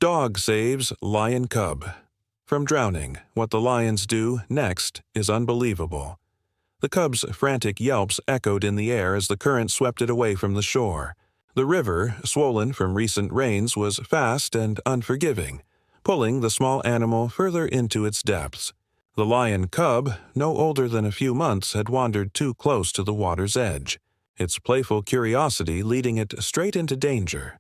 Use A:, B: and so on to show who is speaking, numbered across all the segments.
A: Dog saves lion cub. From drowning, what the lions do next is unbelievable. The cub's frantic yelps echoed in the air as the current swept it away from the shore. The river, swollen from recent rains, was fast and unforgiving, pulling the small animal further into its depths. The lion cub, no older than a few months, had wandered too close to the water's edge, its playful curiosity leading it straight into danger.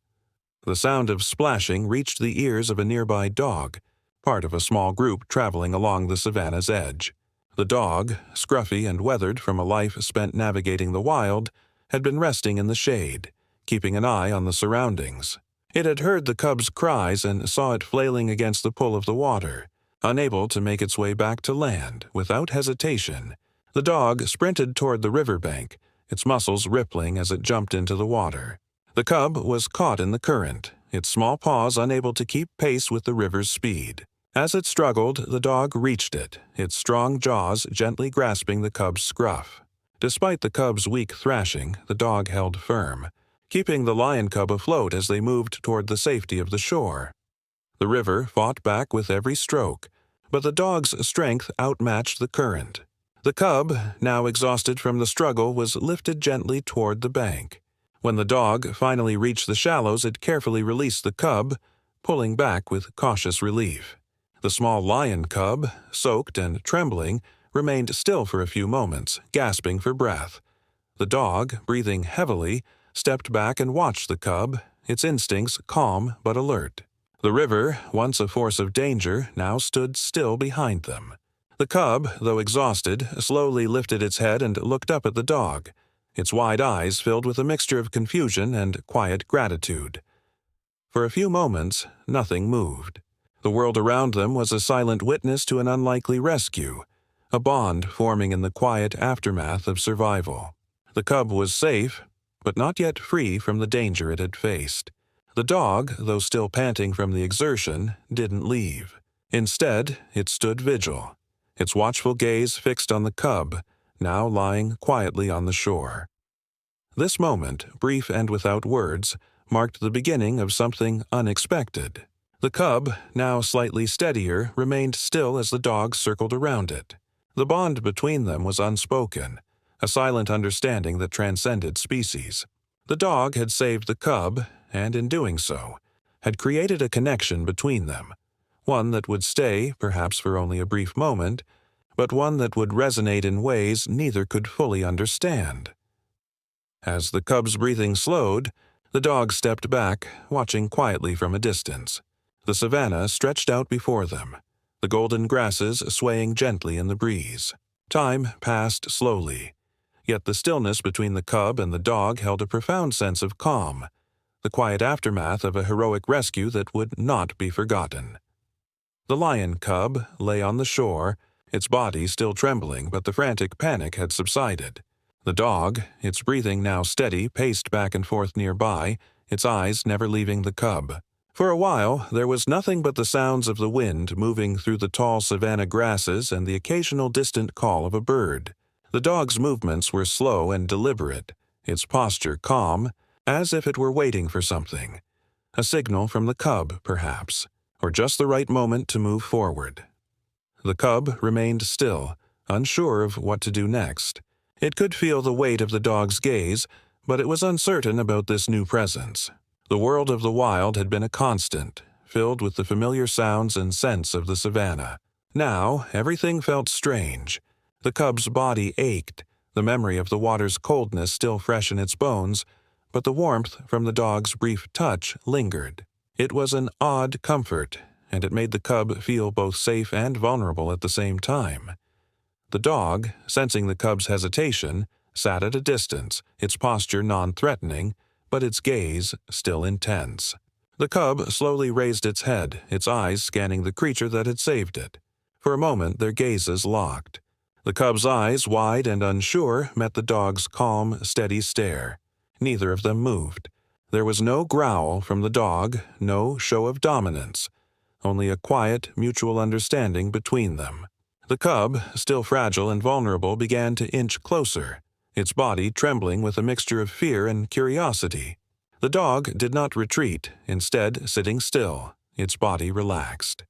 A: The sound of splashing reached the ears of a nearby dog, part of a small group traveling along the savannah's edge. The dog, scruffy and weathered from a life spent navigating the wild, had been resting in the shade, keeping an eye on the surroundings. It had heard the cub's cries and saw it flailing against the pull of the water. Unable to make its way back to land, without hesitation, the dog sprinted toward the riverbank, its muscles rippling as it jumped into the water. The cub was caught in the current, its small paws unable to keep pace with the river's speed. As it struggled, the dog reached it, its strong jaws gently grasping the cub's scruff. Despite the cub's weak thrashing, the dog held firm, keeping the lion cub afloat as they moved toward the safety of the shore. The river fought back with every stroke, but the dog's strength outmatched the current. The cub, now exhausted from the struggle, was lifted gently toward the bank. When the dog finally reached the shallows, it carefully released the cub, pulling back with cautious relief. The small lion cub, soaked and trembling, remained still for a few moments, gasping for breath. The dog, breathing heavily, stepped back and watched the cub, its instincts calm but alert. The river, once a force of danger, now stood still behind them. The cub, though exhausted, slowly lifted its head and looked up at the dog, its wide eyes filled with a mixture of confusion and quiet gratitude. For a few moments, nothing moved. The world around them was a silent witness to an unlikely rescue, a bond forming in the quiet aftermath of survival. The cub was safe, but not yet free from the danger it had faced. The dog, though still panting from the exertion, didn't leave. Instead, it stood vigil, its watchful gaze fixed on the cub, now lying quietly on the shore. This moment, brief and without words, marked the beginning of something unexpected. The cub, now slightly steadier, remained still as the dog circled around it. The bond between them was unspoken, a silent understanding that transcended species. The dog had saved the cub, and in doing so, had created a connection between them, one that would stay, perhaps for only a brief moment, but one that would resonate in ways neither could fully understand. As the cub's breathing slowed, the dog stepped back, watching quietly from a distance. The savannah stretched out before them, the golden grasses swaying gently in the breeze. Time passed slowly, yet the stillness between the cub and the dog held a profound sense of calm, the quiet aftermath of a heroic rescue that would not be forgotten. The lion cub lay on the shore, its body still trembling, but the frantic panic had subsided. The dog, its breathing now steady, paced back and forth nearby, its eyes never leaving the cub. For a while, there was nothing but the sounds of the wind moving through the tall savanna grasses and the occasional distant call of a bird. The dog's movements were slow and deliberate, its posture calm, as if it were waiting for something. A signal from the cub, perhaps, or just the right moment to move forward. The cub remained still, unsure of what to do next. It could feel the weight of the dog's gaze, but it was uncertain about this new presence. The world of the wild had been a constant, filled with the familiar sounds and scents of the savannah. Now, everything felt strange. The cub's body ached, the memory of the water's coldness still fresh in its bones, but the warmth from the dog's brief touch lingered. It was an odd comfort, and it made the cub feel both safe and vulnerable at the same time. The dog, sensing the cub's hesitation, sat at a distance, its posture non-threatening, but its gaze still intense. The cub slowly raised its head, its eyes scanning the creature that had saved it. For a moment their gazes locked. The cub's eyes, wide and unsure, met the dog's calm, steady stare. Neither of them moved. There was no growl from the dog, no show of dominance, only a quiet, mutual understanding between them. The cub, still fragile and vulnerable, began to inch closer, its body trembling with a mixture of fear and curiosity. The dog did not retreat, instead sitting still, its body relaxed.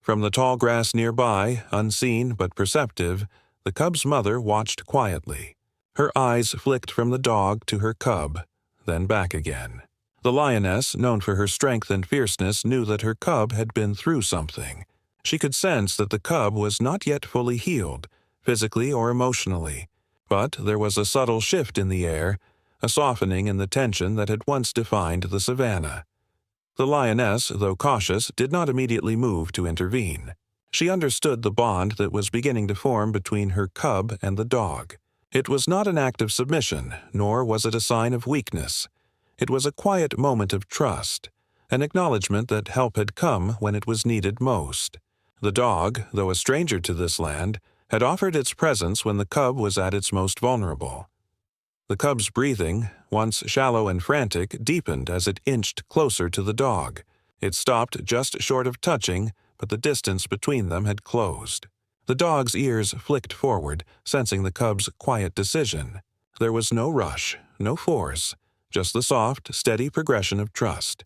A: From the tall grass nearby, unseen but perceptive, the cub's mother watched quietly. Her eyes flicked from the dog to her cub, then back again. The lioness, known for her strength and fierceness, knew that her cub had been through something. She could sense that the cub was not yet fully healed, physically or emotionally, but there was a subtle shift in the air, a softening in the tension that had once defined the savanna. The lioness, though cautious, did not immediately move to intervene. She understood the bond that was beginning to form between her cub and the dog. It was not an act of submission, nor was it a sign of weakness. It was a quiet moment of trust, an acknowledgement that help had come when it was needed most. The dog, though a stranger to this land, had offered its presence when the cub was at its most vulnerable. The cub's breathing, once shallow and frantic, deepened as it inched closer to the dog. It stopped just short of touching, but the distance between them had closed. The dog's ears flicked forward, sensing the cub's quiet decision. There was no rush, no force, just the soft, steady progression of trust.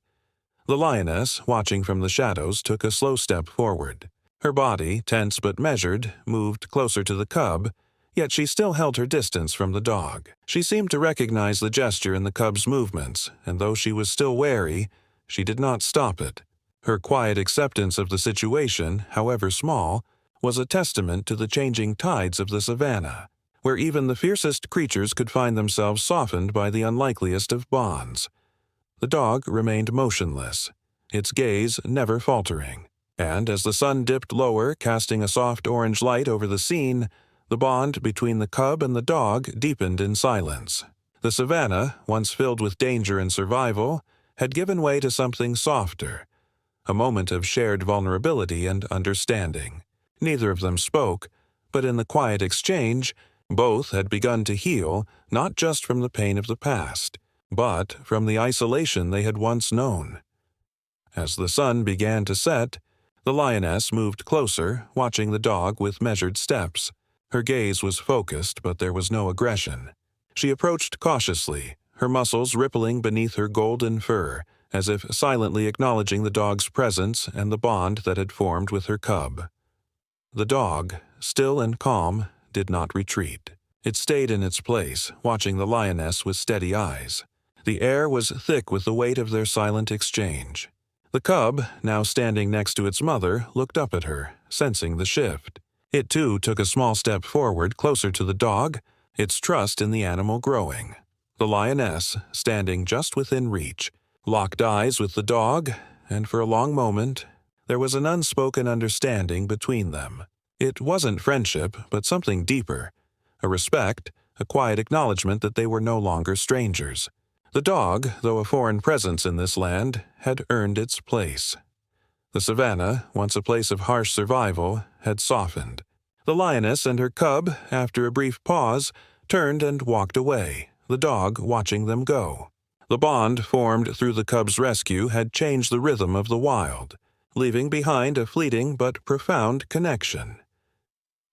A: The lioness, watching from the shadows, took a slow step forward. Her body, tense but measured, moved closer to the cub, yet she still held her distance from the dog. She seemed to recognize the gesture in the cub's movements, and though she was still wary, she did not stop it. Her quiet acceptance of the situation, however small, was a testament to the changing tides of the savanna, where even the fiercest creatures could find themselves softened by the unlikeliest of bonds. The dog remained motionless, its gaze never faltering, and as the sun dipped lower, casting a soft orange light over the scene, the bond between the cub and the dog deepened in silence. The savanna, once filled with danger and survival, had given way to something softer, a moment of shared vulnerability and understanding. Neither of them spoke, but in the quiet exchange, both had begun to heal, not just from the pain of the past, but from the isolation they had once known. As the sun began to set, the lioness moved closer, watching the dog with measured steps. Her gaze was focused, but there was no aggression. She approached cautiously, her muscles rippling beneath her golden fur, as if silently acknowledging the dog's presence and the bond that had formed with her cub. The dog, still and calm, did not retreat. It stayed in its place, watching the lioness with steady eyes. The air was thick with the weight of their silent exchange. The cub, now standing next to its mother, looked up at her, sensing the shift. It too took a small step forward, closer to the dog, its trust in the animal growing. The lioness, standing just within reach, locked eyes with the dog, and for a long moment, there was an unspoken understanding between them. It wasn't friendship, but something deeper, a respect, a quiet acknowledgement that they were no longer strangers. The dog, though a foreign presence in this land, had earned its place. The savanna, once a place of harsh survival, had softened. The lioness and her cub, after a brief pause, turned and walked away, the dog watching them go. The bond formed through the cub's rescue had changed the rhythm of the wild, leaving behind a fleeting but profound connection.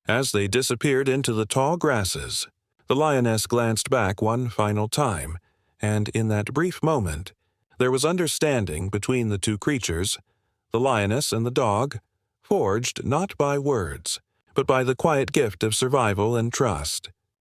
A: As they disappeared into the tall grasses, the lioness glanced back one final time, and in that brief moment, there was understanding between the two creatures, the lioness and the dog, forged not by words, but by the quiet gift of survival and trust.